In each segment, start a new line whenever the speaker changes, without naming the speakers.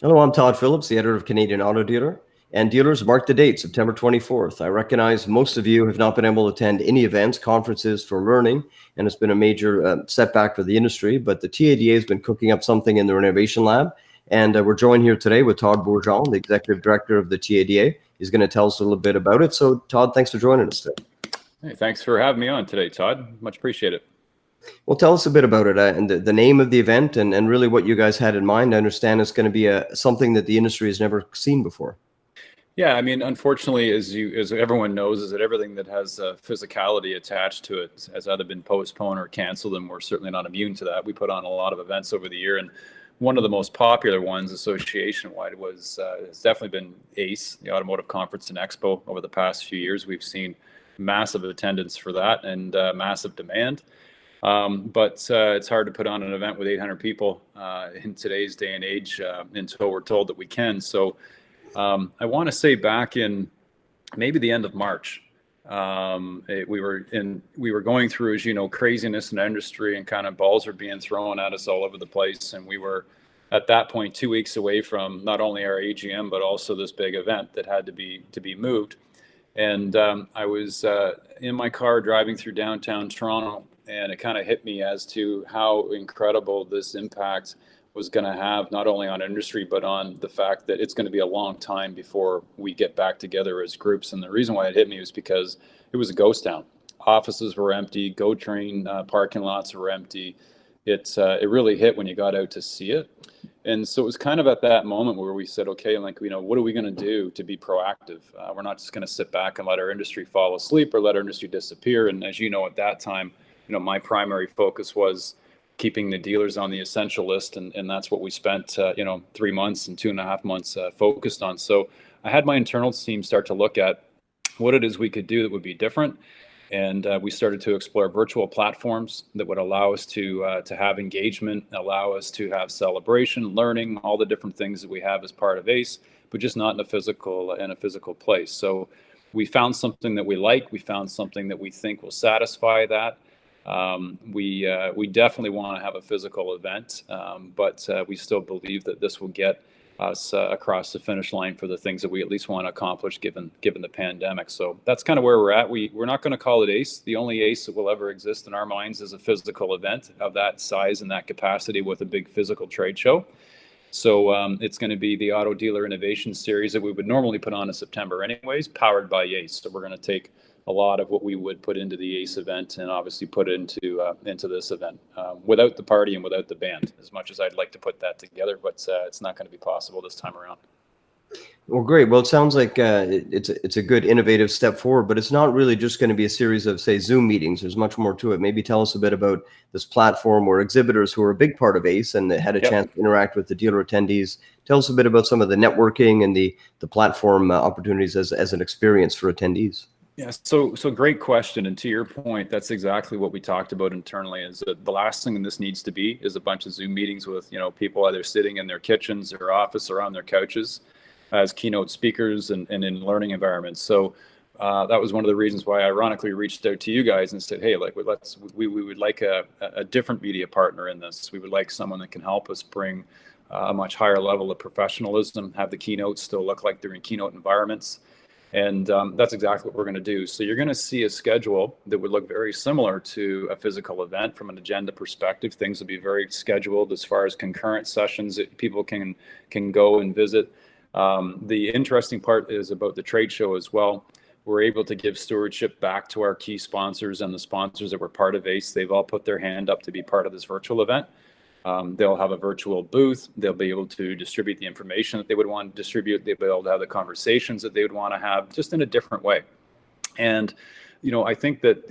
Hello, I'm Todd Phillips, the editor of Canadian Auto Dealer. And dealers, mark the date, September 24th. I recognize most of you have not been able to attend any events, conferences for learning, and it's been a major setback for the industry. But the TADA has been cooking up something in their innovation lab. And we're joined here today with Todd Bourgon, the executive director of the TADA. He's going to tell us a little bit about it. So, Todd, thanks for joining us today.
Hey, thanks for having me on today, Todd. Much appreciate it.
Well, tell us a bit about it and the name of the event and really what you guys had in mind. I understand it's going to be something that the industry has never seen before.
Yeah, I mean, unfortunately, as everyone knows, is that everything that has physicality attached to it has either been postponed or canceled, and we're certainly not immune to that. We put on a lot of events over the year, and one of the most popular ones, association-wide, has definitely been ACE, the Automotive Conference and Expo. Over the past few years, we've seen massive attendance for that and massive demand. But it's hard to put on an event with 800 people in today's day and age until we're told that we can. So I want to say back in maybe the end of March, we were going through, as you know, craziness in the industry, and kind of balls are being thrown at us all over the place. And we were at that point 2 weeks away from not only our AGM but also this big event that had to be moved. And I was in my car driving through downtown Toronto, and it kind of hit me as to how incredible this impact was going to have, not only on industry, but on the fact that it's going to be a long time before we get back together as groups. And the reason why it hit me was because it was a ghost town. Offices were empty, GO train parking lots were empty. It really hit when you got out to see it. And so it was kind of at that moment where we said, okay, like, what are we going to do to be proactive? We're not just going to sit back and let our industry fall asleep or let our industry disappear. And as you know, at that time, my primary focus was keeping the dealers on the essential list. And that's what we spent, 3 months and 2.5 months focused on. So I had my internal team start to look at what it is we could do that would be different. And we started to explore virtual platforms that would allow us to have engagement, allow us to have celebration, learning, all the different things that we have as part of ACE, but just not in a physical place. So we found something that we like. We found something that we think will satisfy that. We definitely want to have a physical event, but we still believe that this will get us across the finish line for the things that we at least want to accomplish given the pandemic. So that's kind of where we're at. We're not going to call it ACE. The only ACE that will ever exist in our minds is a physical event of that size and that capacity with a big physical trade show. So it's going to be the Auto Dealer Innovation Series that we would normally put on in September anyways, powered by ACE. So we're going to take a lot of what we would put into the ACE event and obviously put into this event without the party and without the band, as much as I'd like to put that together, but it's not going to be possible this time around.
Well, great. Well, it sounds like it's a good innovative step forward, but it's not really just going to be a series of, say, Zoom meetings. There's much more to it. Maybe tell us a bit about this platform where exhibitors who are a big part of ACE and had a chance to interact with the dealer attendees. Tell us a bit about some of the networking and the platform opportunities as an experience for attendees.
Yeah, so great question. And to your point, that's exactly what we talked about internally, is that the last thing this needs to be is a bunch of Zoom meetings with, people either sitting in their kitchens or office or on their couches as keynote speakers and in learning environments. So that was one of the reasons why, ironically, we reached out to you guys and said, hey, like, we would like a different media partner in this. We would like someone that can help us bring a much higher level of professionalism, have the keynotes still look like they're in keynote environments. And that's exactly what we're going to do. So you're going to see a schedule that would look very similar to a physical event from an agenda perspective. Things will be very scheduled as far as concurrent sessions that people can go and visit. The interesting part is about the trade show as well. We're able to give stewardship back to our key sponsors and the sponsors that were part of ACE. They've all put their hand up to be part of this virtual event. They'll have a virtual booth. They'll be able to distribute the information that they would want to distribute. They'll be able to have the conversations that they would want to have, just in a different way. And, I think that,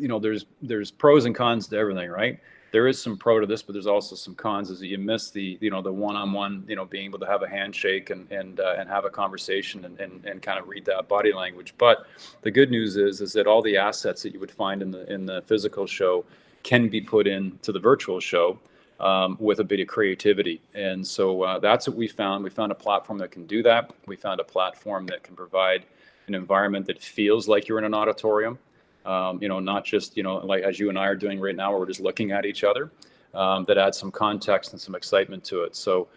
there's pros and cons to everything, right? There is some pro to this, but there's also some cons, is that you miss the one-on-one, being able to have a handshake and have a conversation and kind of read that body language. But the good news is that all the assets that you would find in the physical show can be put into the virtual show. With a bit of creativity. And so that's what we found. We found a platform that can do that. We found a platform that can provide an environment that feels like you're in an auditorium, not just, like as you and I are doing right now, where we're just looking at each other, that adds some context and some excitement to it. So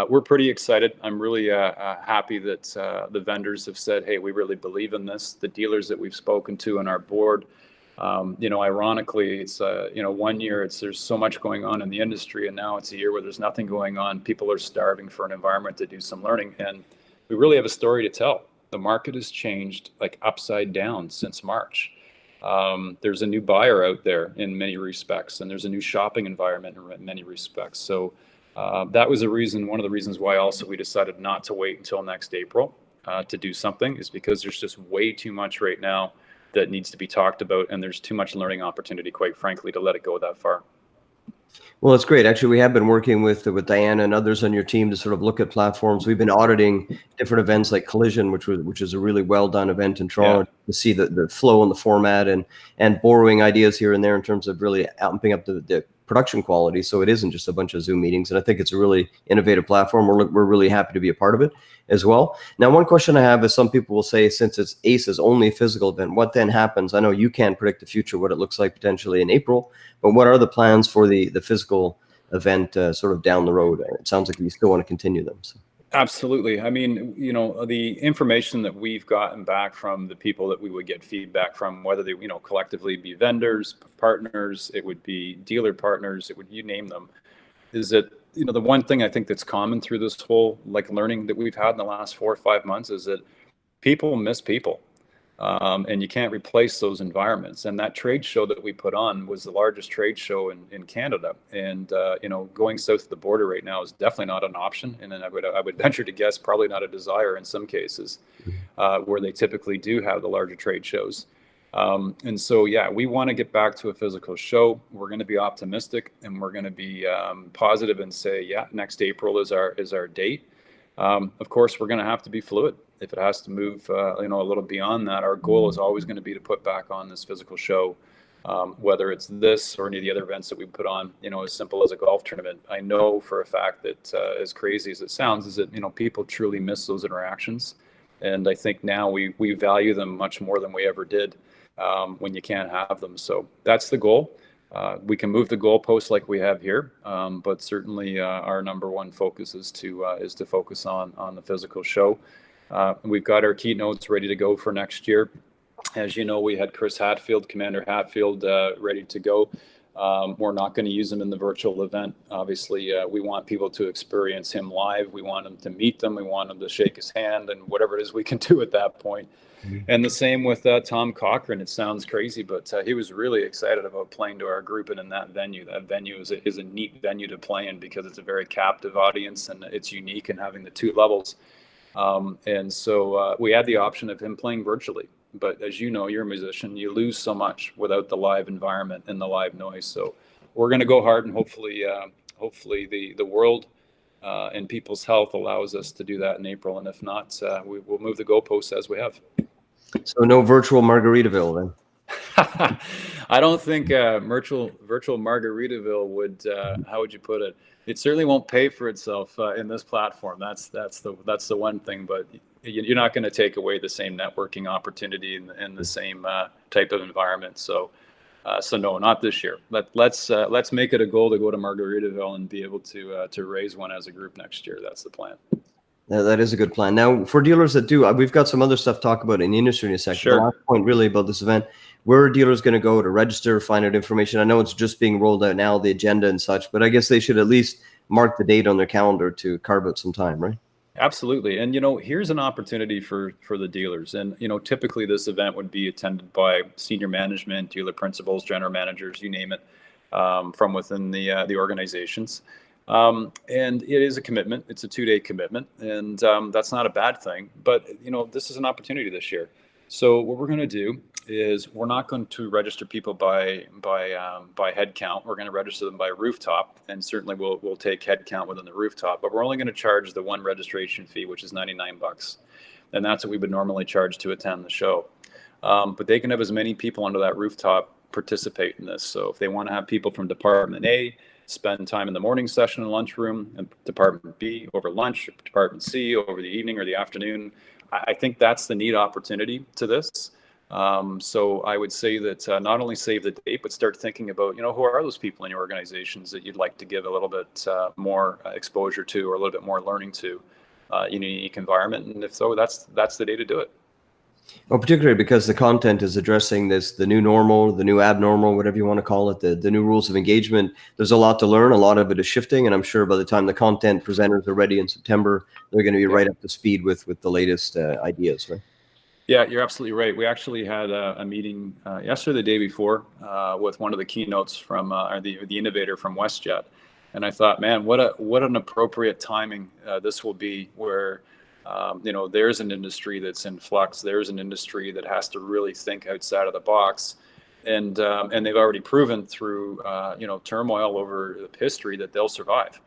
we're pretty excited. I'm really happy that the vendors have said, hey, we really believe in this. The dealers that we've spoken to on our board, ironically, it's, 1 year there's so much going on in the industry, and now it's a year where there's nothing going on. People are starving for an environment to do some learning, and we really have a story to tell. The market has changed like upside down since March. There's a new buyer out there in many respects, and there's a new shopping environment in many respects. So that was one of the reasons why also we decided not to wait until next April to do something, is because there's just way too much right now that needs to be talked about, and there's too much learning opportunity, quite frankly, to let it go that far.
Well, it's great. Actually, we have been working with Diana and others on your team to sort of look at platforms. We've been auditing different events like Collision, which is a really well done event in Toronto, to see the flow and the format, and borrowing ideas here and there in terms of really amping up the production quality, so it isn't just a bunch of Zoom meetings. And I think it's a really innovative platform. We're really happy to be a part of it as well. Now, one question I have is, some people will say, since it's ACE's only physical event, what then happens? I know you can't predict the future, what it looks like potentially in April, but what are the plans for the physical event sort of down the road? It sounds like you still want to continue them. So.
Absolutely. I mean, the information that we've gotten back from the people that we would get feedback from, whether they, collectively be vendors, partners, it would be dealer partners, you name them, is that, the one thing I think that's common through this whole learning that we've had in the last 4 or 5 months is that people miss people. And you can't replace those environments. And that trade show that we put on was the largest trade show in Canada. And going south of the border right now is definitely not an option. And then I would venture to guess probably not a desire in some cases, where they typically do have the larger trade shows. And so, we want to get back to a physical show. We're going to be optimistic, and we're going to be positive and say, next April is our date. Of course, we're going to have to be fluid. If it has to move, a little beyond that, our goal is always going to be to put back on this physical show, whether it's this or any of the other events that we put on, as simple as a golf tournament. I know for a fact that, as crazy as it sounds, is that, people truly miss those interactions. And I think now we value them much more than we ever did when you can't have them. So that's the goal. We can move the goalposts like we have here, but certainly our number one focus is to focus on the physical show. We've got our keynotes ready to go for next year. As you know, we had Commander Hatfield, ready to go. We're not going to use him in the virtual event. Obviously, we want people to experience him live. We want them to meet them. We want them to shake his hand and whatever it is we can do at that point. And the same with Tom Cochran. It sounds crazy, but he was really excited about playing to our group and in that venue. That venue is a neat venue to play in because it's a very captive audience and it's unique in having the 2 levels. And so we had the option of him playing virtually. But as you know, you're a musician, you lose so much without the live environment and the live noise. So we're going to go hard, and hopefully the world and people's health allows us to do that in April. And if not, we will move the goalposts as we have.
So no virtual Margaritaville then?
I don't think virtual Margaritaville would. How would you put it? It certainly won't pay for itself in this platform. That's the one thing. But you're not going to take away the same networking opportunity and the same type of environment. So no, not this year. Let's make it a goal to go to Margaritaville and be able to raise one as a group next year. That's the plan.
Yeah, that is a good plan. Now, for dealers that do, we've got some other stuff to talk about in the industry in a second.
Sure.
The last point really about this event, where are dealers going to go to register, find out information? I know it's just being rolled out now, the agenda and such, but I guess they should at least mark the date on their calendar to carve out some time, right?
Absolutely. And, here's an opportunity for the dealers. And, typically this event would be attended by senior management, dealer principals, general managers, you name it, from within the organizations. And it is a commitment. It's a 2-day commitment, and that's not a bad thing. But this is an opportunity this year. So what we're going to do is we're not going to register people by head count. We're going to register them by rooftop, and certainly we'll take head count within the rooftop. But we're only going to charge the one registration fee, which is $99, and that's what we would normally charge to attend the show. But they can have as many people under that rooftop participate in this. So if they want to have people from Department A spend time in the morning session in the lunchroom, and Department B over lunch, Department C over the evening or the afternoon, I think that's the neat opportunity to this. So I would say that not only save the date, but start thinking about, who are those people in your organizations that you'd like to give a little bit more exposure to, or a little bit more learning to in a unique environment. And if so, that's the day to do it.
Well, particularly because the content is addressing this, the new normal, the new abnormal, whatever you want to call it, the new rules of engagement. There's a lot to learn. A lot of it is shifting. And I'm sure by the time the content presenters are ready in September, they're going to be right up to speed with the latest ideas, right?
Yeah, you're absolutely right. We actually had a meeting yesterday, the day before, with one of the keynotes from or the innovator from WestJet, and I thought, man, what an appropriate timing this will be, where there's an industry that's in flux. There's an industry that has to really think outside of the box, and they've already proven through turmoil over history that they'll survive.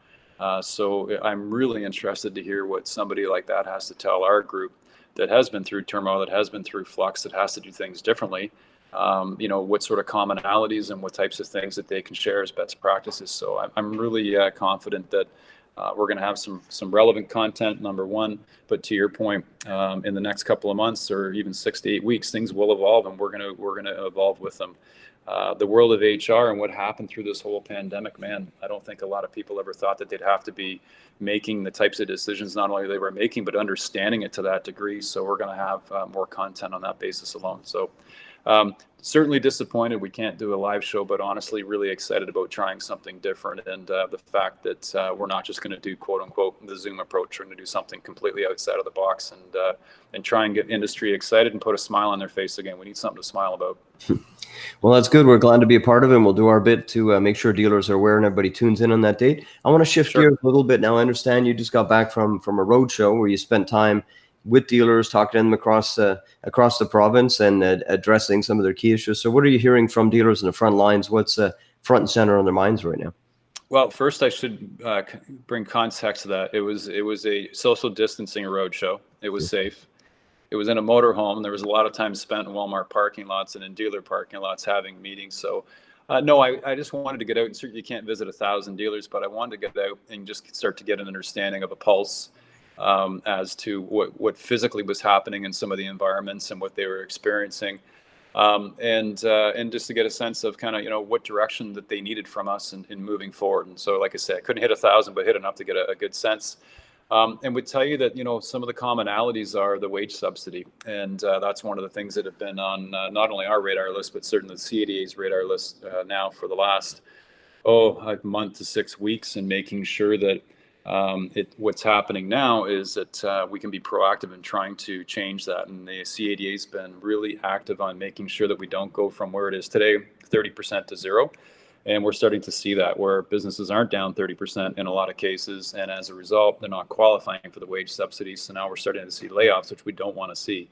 So I'm really interested to hear what somebody like that has to tell our group that has been through turmoil, that has been through flux, that has to do things differently. What sort of commonalities and what types of things that they can share as best practices. So I'm really confident that we're going to have some relevant content, number one. But to your point, in the next couple of months or even 6 to 8 weeks, things will evolve, and we're going to evolve with them. The world of HR and what happened through this whole pandemic, man, I don't think a lot of people ever thought that they'd have to be making the types of decisions not only they were making, but understanding it to that degree. So we're going to have more content on that basis alone. So certainly disappointed we can't do a live show, but honestly really excited about trying something different, and the fact that we're not just going to do quote unquote the Zoom approach. We're going to do something completely outside of the box, and try and get industry excited and put a smile on their face again. We need something to smile about.
Well, that's good. We're glad to be a part of it, and we'll do our bit to make sure dealers are aware and everybody tunes in on that date. I want to shift gears a little bit now. I understand you just got back from a road show where you spent time with dealers, talking to them across the province and addressing some of their key issues. So what are you hearing from dealers in the front lines? What's front and center on their minds right now?
Well, first I should bring context to that. It was a social distancing road show. It was safe. It was in a motorhome. There was a lot of time spent in Walmart parking lots and in dealer parking lots having meetings. So no, I just wanted to get out, and certainly you can't visit 1,000 dealers, but I wanted to get out and just start to get an understanding of a pulse as to what physically was happening in some of the environments and what they were experiencing. And just to get a sense of kind of, what direction that they needed from us in moving forward. And so, like I said, I couldn't hit 1,000, but hit enough to get a good sense. And would tell you that, some of the commonalities are the wage subsidy. And that's one of the things that have been on not only our radar list, but certainly the CADA's radar list now for the last, a month to 6 weeks, and making sure that what's happening now is that we can be proactive in trying to change that. And the CADA has been really active on making sure that we don't go from where it is today, 30% to zero. And we're starting to see that where businesses aren't down 30% in a lot of cases. And as a result, they're not qualifying for the wage subsidies. So now we're starting to see layoffs, which we don't want to see.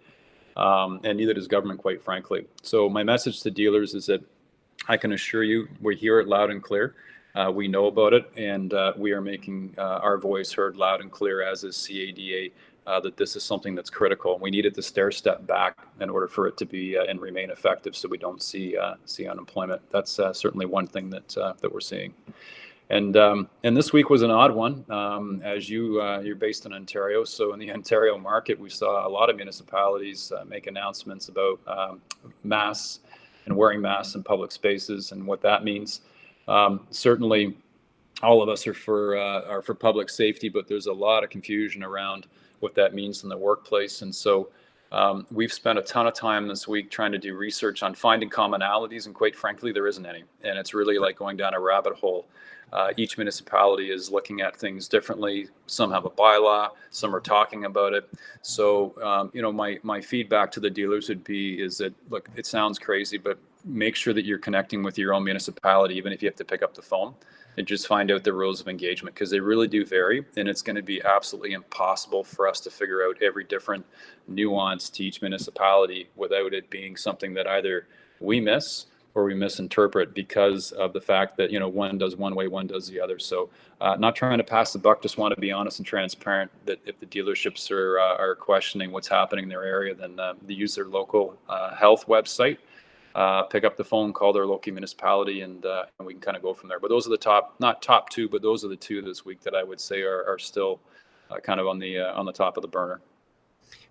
And neither does government, quite frankly. So my message to dealers is that I can assure you, we hear it loud and clear. We know about it, and we are making our voice heard loud and clear, as is CADA, that this is something that's critical. We needed to stair step back in order for it to be and remain effective, so we don't see unemployment. That's certainly one thing that we're seeing. And this week was an odd one, as you're based in Ontario. So in the Ontario market, we saw a lot of municipalities make announcements about masks and wearing masks in public spaces and what that means. Certainly, all of us are for public safety, but there's a lot of confusion around what that means in the workplace. And so we've spent a ton of time this week trying to do research on finding commonalities, and quite frankly, there isn't any. And it's really like going down a rabbit hole. Each municipality is looking at things differently. Some have a bylaw, some are talking about it. So, my feedback to the dealers would be is that, look, it sounds crazy, but make sure that you're connecting with your own municipality, even if you have to pick up the phone, and just find out the rules of engagement, because they really do vary. And it's going to be absolutely impossible for us to figure out every different nuance to each municipality without it being something that either we miss or we misinterpret because of the fact that, one does one way, one does the other. So not trying to pass the buck, just want to be honest and transparent that if the dealerships are questioning what's happening in their area, then they use their local health website, pick up the phone, call their local municipality, and we can kind of go from there. But those are the not top two, but those are the two this week that I would say are still kind of on the top of the burner.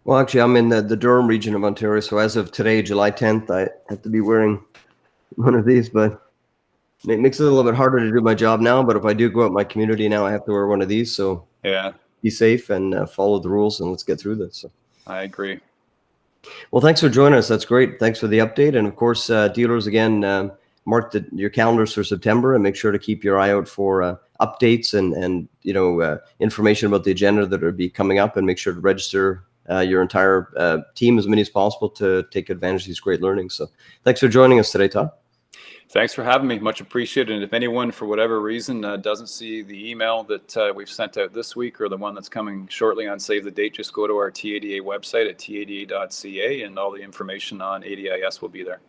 Well, actually, I'm in the Durham region of Ontario, so as of today, July 10th, I have to be wearing one of these, but it makes it a little bit harder to do my job now. But if I do go out my community now, I have to wear one of these. So
Yeah,
be safe and follow the rules, and let's get through this. So.
I agree.
Well, thanks for joining us. That's great. Thanks for the update. And of course, dealers, again, mark your calendars for September and make sure to keep your eye out for updates and information about the agenda that will be coming up, and make sure to register your entire team, as many as possible, to take advantage of these great learnings. So thanks for joining us today, Todd.
Thanks for having me. Much appreciated. And if anyone, for whatever reason, doesn't see the email that we've sent out this week, or the one that's coming shortly on Save the Date, just go to our TADA website at tada.ca, and all the information on ADIS will be there.